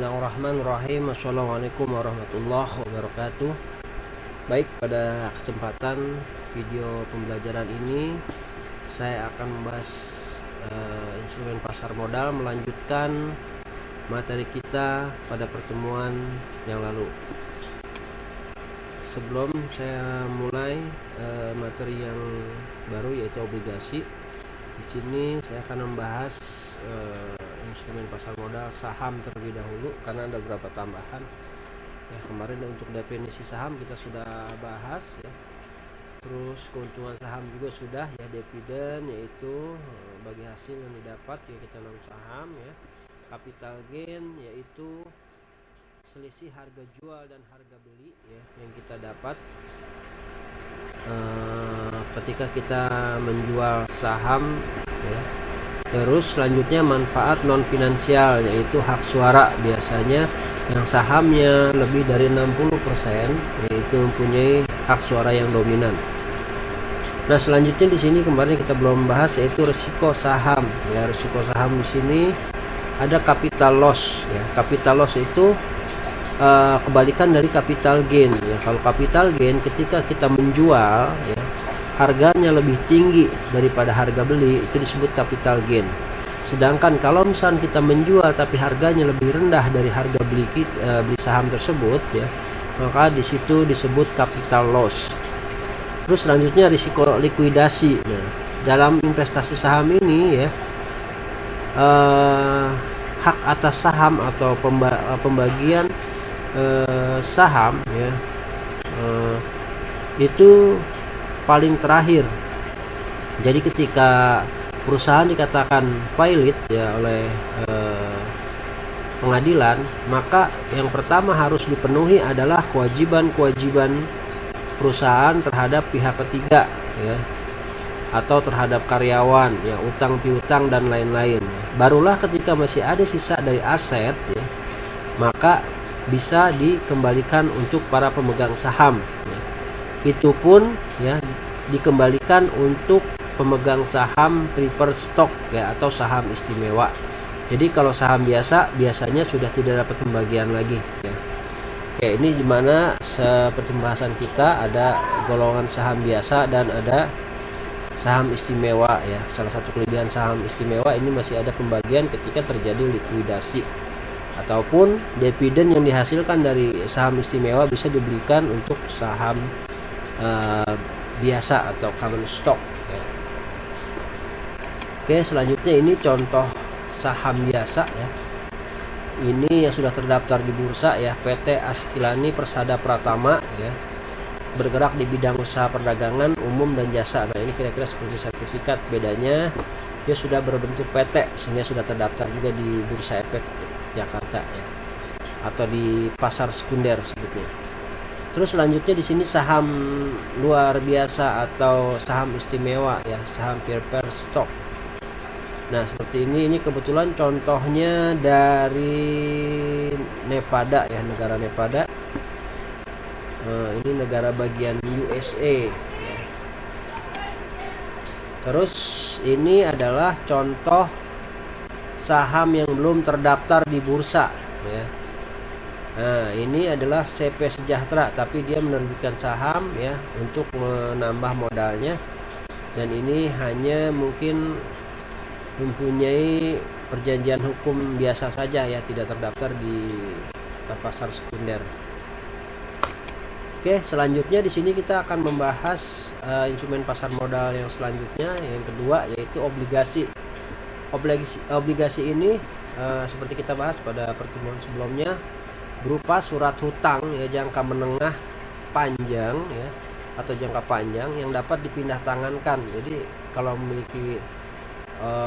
Bismillahirrahmanirrahim. Assalamualaikum warahmatullahi wabarakatuh. Baik, pada kesempatan video pembelajaran ini saya akan membahas instrumen pasar modal, melanjutkan materi kita pada pertemuan yang lalu. Sebelum saya mulai materi yang baru, yaitu obligasi, di sini saya akan membahas instrumen pasar modal saham terlebih dahulu, karena ada beberapa tambahan. Ya, kemarin untuk definisi saham kita sudah bahas ya. Terus keuntungan saham juga sudah ya, dividen yaitu bagi hasil yang didapat ya kita nanam saham ya. Capital gain yaitu selisih harga jual dan harga beli ya yang kita dapat ketika kita menjual saham ya. Terus selanjutnya manfaat non finansial yaitu hak suara, biasanya yang sahamnya lebih dari 60% yaitu mempunyai hak suara yang dominan. Nah, selanjutnya di sini kemarin kita belum bahas yaitu risiko saham. Ya, risiko saham di sini ada capital loss ya. Capital loss itu kebalikan dari capital gain ya. Kalau capital gain ketika kita menjual ya, harganya lebih tinggi daripada harga beli, itu disebut capital gain. Sedangkan kalau misalnya kita menjual tapi harganya lebih rendah dari harga beli saham tersebut ya, maka di situ disebut capital loss. Terus selanjutnya risiko likuidasi. Nah, dalam investasi saham ini ya, hak atas saham atau pembagian saham ya, itu paling terakhir. Jadi ketika perusahaan dikatakan valid ya oleh pengadilan, maka yang pertama harus dipenuhi adalah kewajiban-kewajiban perusahaan terhadap pihak ketiga ya, atau terhadap karyawan ya, utang piutang dan lain-lain. Barulah ketika masih ada sisa dari aset ya, maka bisa dikembalikan untuk para pemegang saham ya. Itu pun ya dikembalikan untuk pemegang saham preferred stock ya, atau saham istimewa. Jadi kalau saham biasa biasanya sudah tidak dapat pembagian lagi ya. Oke, ini dimana seperti pembahasan kita ada golongan saham biasa dan ada saham istimewa ya. Salah satu kelebihan saham istimewa ini masih ada pembagian ketika terjadi likuidasi, ataupun dividen yang dihasilkan dari saham istimewa bisa diberikan untuk saham biasa atau common stock ya. Oke, selanjutnya ini contoh saham biasa ya. Ini yang sudah terdaftar di bursa ya, PT Askilani Persada Pratama ya, bergerak di bidang usaha perdagangan umum dan jasa. Nah, ini kira-kira seperti sertifikat, bedanya dia sudah berbentuk PT sehingga sudah terdaftar juga di Bursa Efek Jakarta ya, atau di pasar sekunder sebutnya. Terus selanjutnya di sini saham luar biasa atau saham istimewa ya, saham preferred stock. Nah, seperti ini kebetulan contohnya dari Nevada ya, negara Nevada. Ini negara bagian USA. Terus ini adalah contoh saham yang belum terdaftar di bursa ya. Nah, ini adalah CP Sejahtera, tapi dia menerbitkan saham ya untuk menambah modalnya, dan ini hanya mungkin mempunyai perjanjian hukum biasa saja ya, tidak terdaftar di pasar sekunder. Oke, selanjutnya di sini kita akan membahas instrumen pasar modal yang selanjutnya, yang kedua yaitu obligasi. Obligasi ini seperti kita bahas pada pertemuan sebelumnya, berupa surat hutang ya, jangka menengah panjang ya, atau jangka panjang yang dapat dipindah tangankan. Jadi kalau memiliki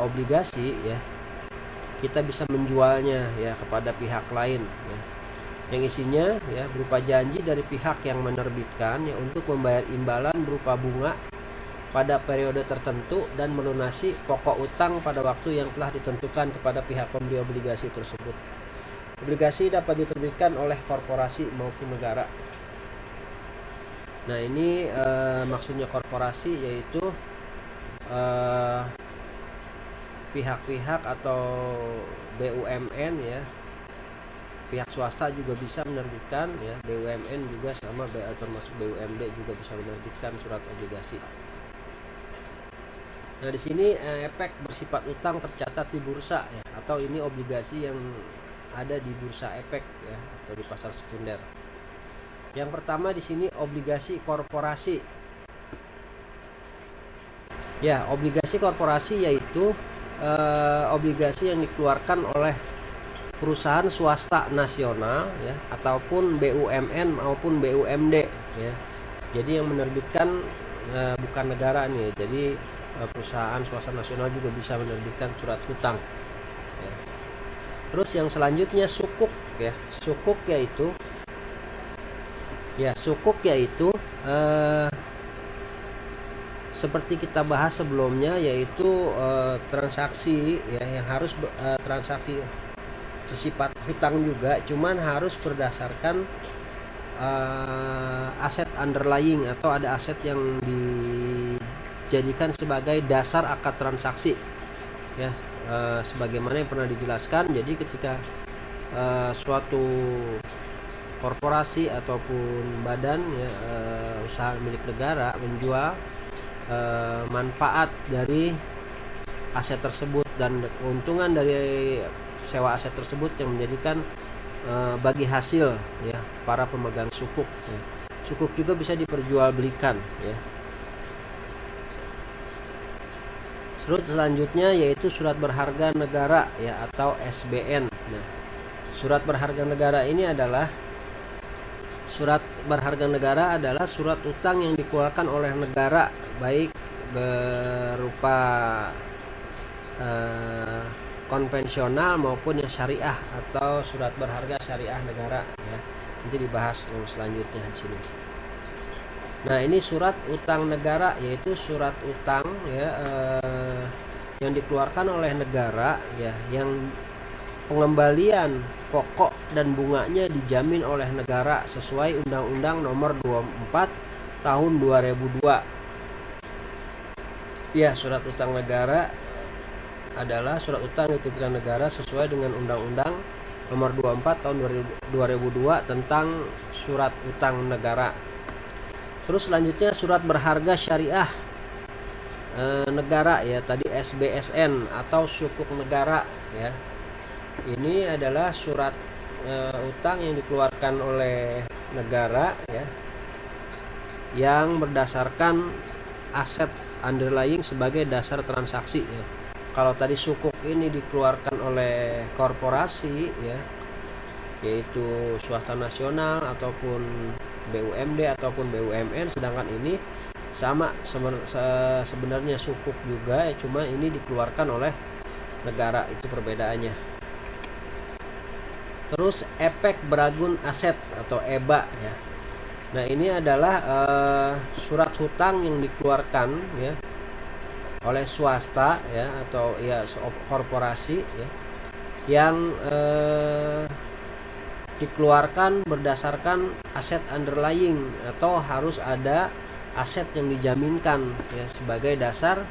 obligasi ya, kita bisa menjualnya ya kepada pihak lain ya, yang isinya ya berupa janji dari pihak yang menerbitkan ya untuk membayar imbalan berupa bunga pada periode tertentu dan melunasi pokok utang pada waktu yang telah ditentukan kepada pihak pembeli obligasi tersebut. Obligasi dapat diterbitkan oleh korporasi maupun negara. Nah, ini maksudnya korporasi yaitu pihak-pihak atau BUMN ya, pihak swasta juga bisa menerbitkan, ya, BUMN juga sama, termasuk BUMD juga bisa menerbitkan surat obligasi. Nah, di sini efek bersifat utang tercatat di bursa, ya, atau ini obligasi yang ada di bursa efek, ya, atau di pasar sekunder. Yang pertama di sini obligasi korporasi. Ya, obligasi korporasi yaitu obligasi yang dikeluarkan oleh perusahaan swasta nasional, ya, ataupun BUMN maupun BUMD, ya. Jadi yang menerbitkan bukan negara nih. Jadi perusahaan swasta nasional juga bisa menerbitkan surat hutang, ya. Terus yang selanjutnya sukuk, ya. Sukuk yaitu seperti kita bahas sebelumnya, yaitu transaksi, ya, yang harus transaksi bersifat hutang juga, cuman harus berdasarkan aset underlying, atau ada aset yang dijadikan sebagai dasar akad transaksi, ya, sebagaimana yang pernah dijelaskan. Jadi ketika suatu korporasi ataupun badan, ya, usaha milik negara menjual manfaat dari aset tersebut dan keuntungan dari sewa aset tersebut yang menjadikan bagi hasil, ya, para pemegang sukuk, ya. Sukuk juga bisa diperjualbelikan, ya. Terus selanjutnya yaitu surat berharga negara, ya, atau SBN. Nah, surat berharga negara ini adalah surat utang yang dikeluarkan oleh negara, baik berupa konvensional maupun yang syariah, atau surat berharga syariah negara, ya. Nanti dibahas yang selanjutnya di sini. Nah, ini surat utang negara, yaitu surat utang, ya, yang dikeluarkan oleh negara, ya, yang pengembalian pokok dan bunganya dijamin oleh negara sesuai Undang-Undang Nomor 24 Tahun 2002. Ya, surat utang negara adalah surat utang yang diterbitkan negara sesuai dengan Undang-Undang Nomor 24 Tahun 2002 tentang surat utang negara. Terus selanjutnya surat berharga syariah negara, ya, tadi SBSN atau sukuk negara, ya. Ini adalah surat utang yang dikeluarkan oleh negara, ya, yang berdasarkan aset underlying sebagai dasar transaksi, ya. Kalau tadi sukuk ini dikeluarkan oleh korporasi, ya, yaitu swasta nasional ataupun BUMD ataupun BUMN, sedangkan ini sama sebenarnya sukuk juga, ya, cuma ini dikeluarkan oleh negara, itu perbedaannya. Terus efek beragun aset atau EBA, ya. Nah, ini adalah surat hutang yang dikeluarkan, ya, oleh swasta, ya, atau, ya, korporasi, ya, yang dikeluarkan berdasarkan aset underlying, atau harus ada aset yang dijaminkan, ya, sebagai dasar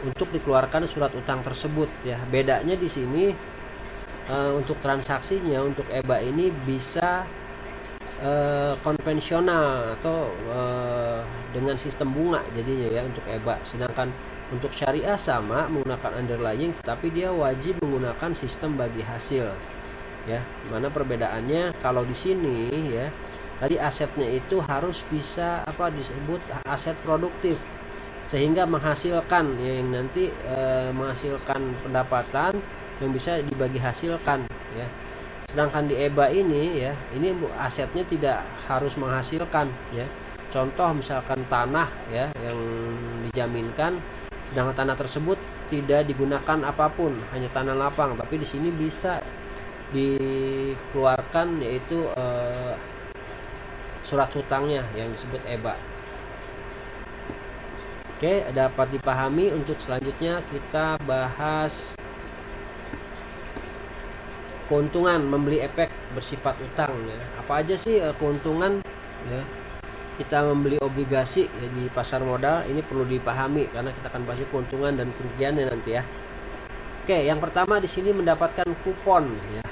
untuk dikeluarkan surat utang tersebut, ya. Bedanya di sini untuk transaksinya, untuk EBA ini bisa konvensional atau dengan sistem bunga jadinya, ya, untuk EBA. Sedangkan untuk syariah sama menggunakan underlying, tetapi dia wajib menggunakan sistem bagi hasil, ya. Mana perbedaannya? Kalau di sini, ya, tadi asetnya itu harus bisa disebut aset produktif, sehingga menghasilkan, ya, yang nanti menghasilkan pendapatan yang bisa dibagi hasilkan, ya. Sedangkan di EBA ini, ya, ini asetnya tidak harus menghasilkan, ya. Contoh misalkan tanah, ya, yang dijaminkan, sedangkan tanah tersebut tidak digunakan apapun, hanya tanah lapang, tapi di sini bisa dikeluarkan, yaitu surat hutangnya yang disebut EBA. Oke, dapat dipahami. Untuk selanjutnya kita bahas keuntungan membeli efek bersifat utang, ya. Apa aja sih keuntungan, ya, kita membeli obligasi, ya, di pasar modal? Ini perlu dipahami karena kita akan bahas keuntungan dan kerugiannya nanti, ya. Oke, yang pertama di sini mendapatkan kupon ya,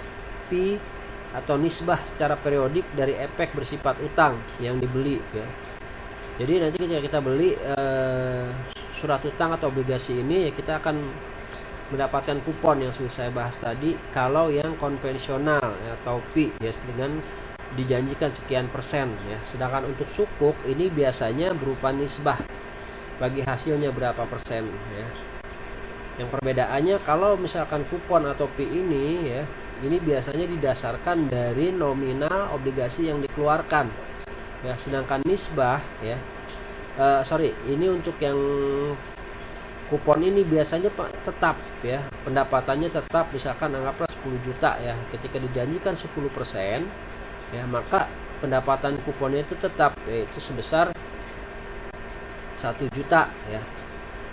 P atau nisbah secara periodik dari efek bersifat utang yang dibeli ya. Jadi nanti ketika kita beli surat utang atau obligasi ini ya, kita akan mendapatkan kupon yang sudah saya bahas tadi. Kalau yang konvensional ya, atau P ya, dengan dijanjikan sekian persen ya. Sedangkan untuk sukuk ini biasanya berupa nisbah bagi hasilnya berapa persen ya. Yang perbedaannya kalau misalkan kupon atau P ini ya, ini biasanya didasarkan dari nominal obligasi yang dikeluarkan ya. Sedangkan nisbah ya, ini untuk yang kupon ini biasanya tetap ya, pendapatannya tetap, misalkan anggaplah 10 juta ya, ketika dijanjikan 10% ya, maka pendapatan kuponnya itu tetap, yaitu sebesar 1 juta ya.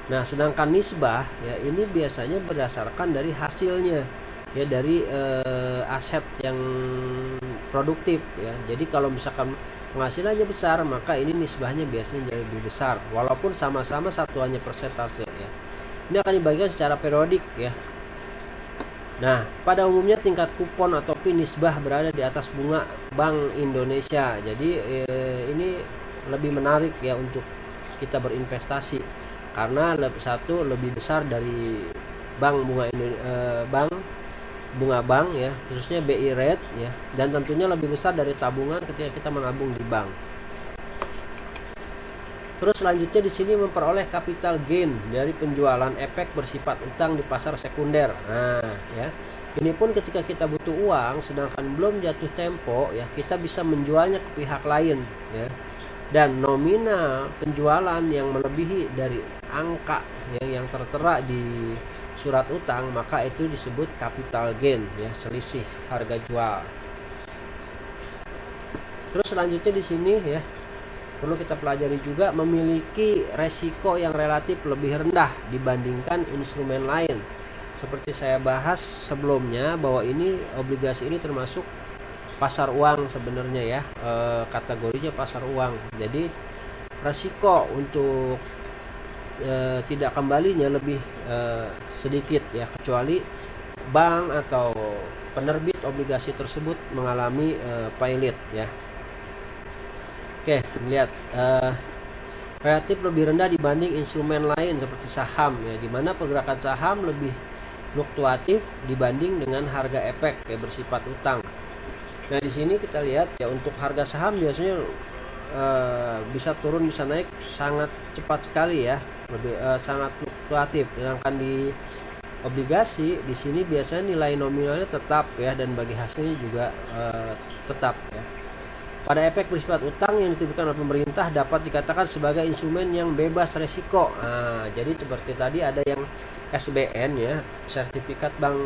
Nah, sedangkan nisbah ya, ini biasanya berdasarkan dari hasilnya ya, dari aset yang produktif ya. Jadi kalau misalkan penghasilannya besar, maka ini nisbahnya biasanya jadi lebih besar walaupun sama-sama satuannya persentase ya. Ini akan dibagikan secara periodik ya. Nah, pada umumnya tingkat kupon atau P nisbah berada di atas bunga Bank Indonesia. Jadi ini lebih menarik ya untuk kita berinvestasi karena lebih besar dari bank bunga bank ya, khususnya BI rate ya, dan tentunya lebih besar dari tabungan ketika kita menabung di bank. Terus selanjutnya di sini memperoleh capital gain dari penjualan efek bersifat utang di pasar sekunder. Nah, ya. Ini pun ketika kita butuh uang sedangkan belum jatuh tempo ya, kita bisa menjualnya ke pihak lain ya. Dan nominal penjualan yang melebihi dari angka yang tertera di surat utang, maka itu disebut capital gain ya, selisih harga jual. Terus selanjutnya di sini ya, perlu kita pelajari juga memiliki resiko yang relatif lebih rendah dibandingkan instrumen lain. Seperti saya bahas sebelumnya bahwa ini obligasi ini termasuk pasar uang sebenarnya ya, kategorinya pasar uang. Jadi resiko untuk tidak kembalinya lebih sedikit ya, kecuali bank atau penerbit obligasi tersebut mengalami pailit ya. Oke, lihat relatif lebih rendah dibanding instrumen lain seperti saham ya, di mana pergerakan saham lebih fluktuatif dibanding dengan harga efek kayak bersifat utang. Nah, di sini kita lihat ya, untuk harga saham biasanya bisa turun bisa naik sangat cepat sekali ya, lebih sangat fluktuatif. Sedangkan di obligasi di sini biasanya nilai nominalnya tetap ya, dan bagi hasilnya juga tetap ya. Pada efek bersifat utang yang diterbitkan oleh pemerintah dapat dikatakan sebagai instrumen yang bebas resiko. Nah, jadi seperti tadi ada yang SBN ya, sertifikat bank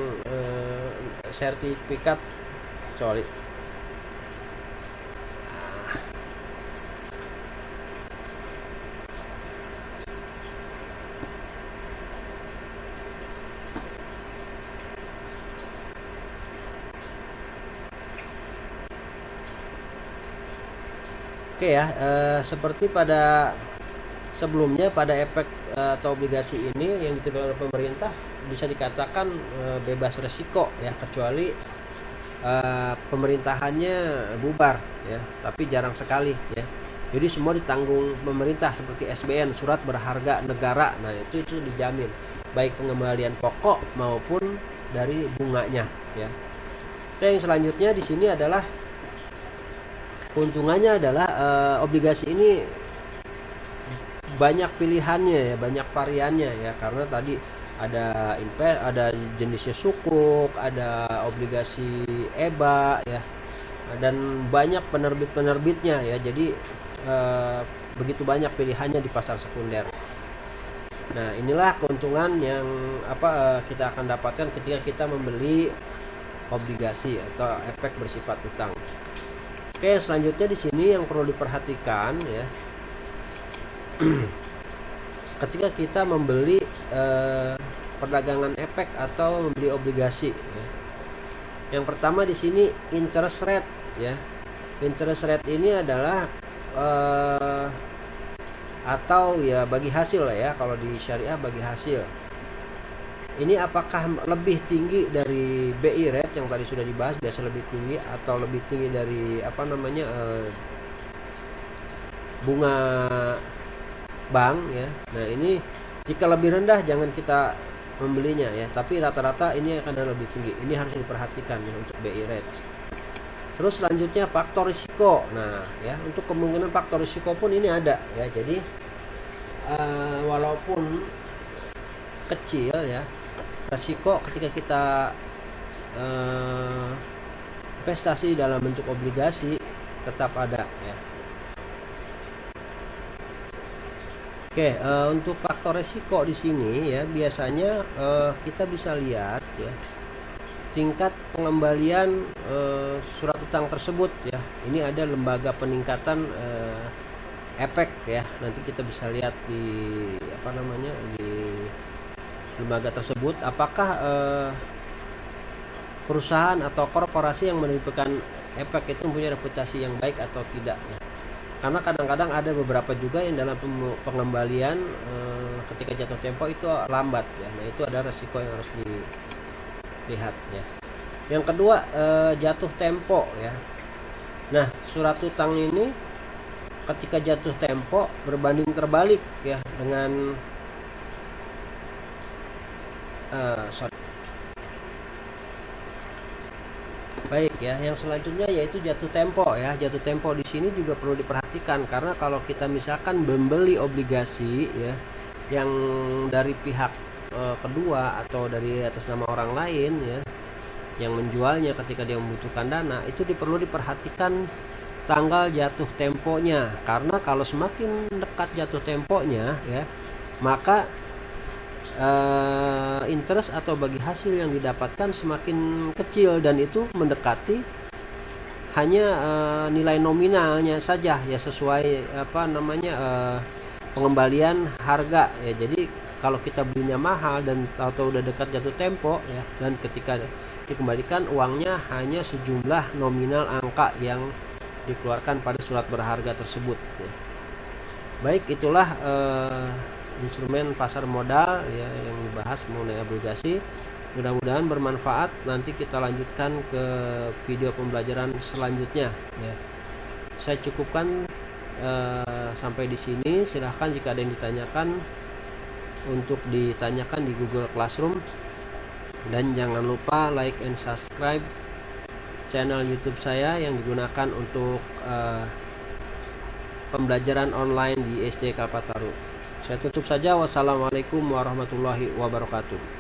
Oke ya, seperti pada sebelumnya pada efek atau obligasi ini yang diterbitkan oleh pemerintah bisa dikatakan bebas resiko ya, kecuali pemerintahannya bubar ya, tapi jarang sekali ya. Jadi semua ditanggung pemerintah seperti SBN, surat berharga negara. Nah, itu dijamin baik pengembalian pokok maupun dari bunganya ya. Oke, yang selanjutnya di sini adalah keuntungannya adalah obligasi ini banyak pilihannya ya, banyak variannya ya, karena tadi ada jenisnya sukuk, ada obligasi EBA ya, dan banyak penerbitnya ya. Jadi begitu banyak pilihannya di pasar sekunder. Nah, inilah keuntungan yang kita akan dapatkan ketika kita membeli obligasi atau efek bersifat utang. Oke, selanjutnya di sini yang perlu diperhatikan ya, ketika kita membeli perdagangan efek atau membeli obligasi ya. Yang pertama di sini interest rate ya. Interest rate ini adalah atau ya bagi hasil lah ya, kalau di syariah bagi hasil. ini apakah lebih tinggi dari BI rate yang tadi sudah dibahas, biasa lebih tinggi, atau lebih tinggi dari bunga bank ya. Nah, ini jika lebih rendah jangan kita membelinya ya, tapi rata-rata ini akan lebih tinggi. Ini harus diperhatikan ya untuk BI rate. Terus selanjutnya faktor risiko. Nah, ya, untuk kemungkinan faktor risiko pun ini ada ya. Jadi walaupun kecil ya, risiko ketika kita investasi dalam bentuk obligasi tetap ada ya. Oke, untuk faktor risiko di sini ya, biasanya kita bisa lihat ya tingkat pengembalian surat utang tersebut ya. Ini ada lembaga peningkatan efek ya. Nanti kita bisa lihat di di lembaga tersebut apakah perusahaan atau korporasi yang menerbitkan efek itu mempunyai reputasi yang baik atau tidak ya. Karena kadang-kadang ada beberapa juga yang dalam pengembalian ketika jatuh tempo itu lambat ya. Nah, itu ada resiko yang harus dilihat ya. Yang kedua, jatuh tempo ya. Nah, surat utang ini ketika jatuh tempo berbanding terbalik ya dengan Baik ya, yang selanjutnya yaitu jatuh tempo ya. Jatuh tempo di sini juga perlu diperhatikan, karena kalau kita misalkan membeli obligasi ya yang dari pihak kedua atau dari atas nama orang lain ya, yang menjualnya ketika dia membutuhkan dana, itu perlu diperhatikan tanggal jatuh temponya. Karena kalau semakin dekat jatuh temponya ya, maka interest atau bagi hasil yang didapatkan semakin kecil, dan itu mendekati hanya nilai nominalnya saja ya, sesuai pengembalian harga ya. Jadi kalau kita belinya mahal dan atau udah dekat jatuh tempo ya, dan ketika dikembalikan uangnya hanya sejumlah nominal angka yang dikeluarkan pada surat berharga tersebut ya. Baik, itulah instrumen pasar modal ya yang dibahas mengenai obligasi. Mudah-mudahan bermanfaat. Nanti kita lanjutkan ke video pembelajaran selanjutnya ya. Saya cukupkan sampai di sini. Silahkan jika ada yang ditanyakan untuk ditanyakan di Google Classroom, dan jangan lupa like and subscribe channel YouTube saya yang digunakan untuk pembelajaran online di SD Kalpataru. Saya tutup saja. Wassalamualaikum warahmatullahi wabarakatuh.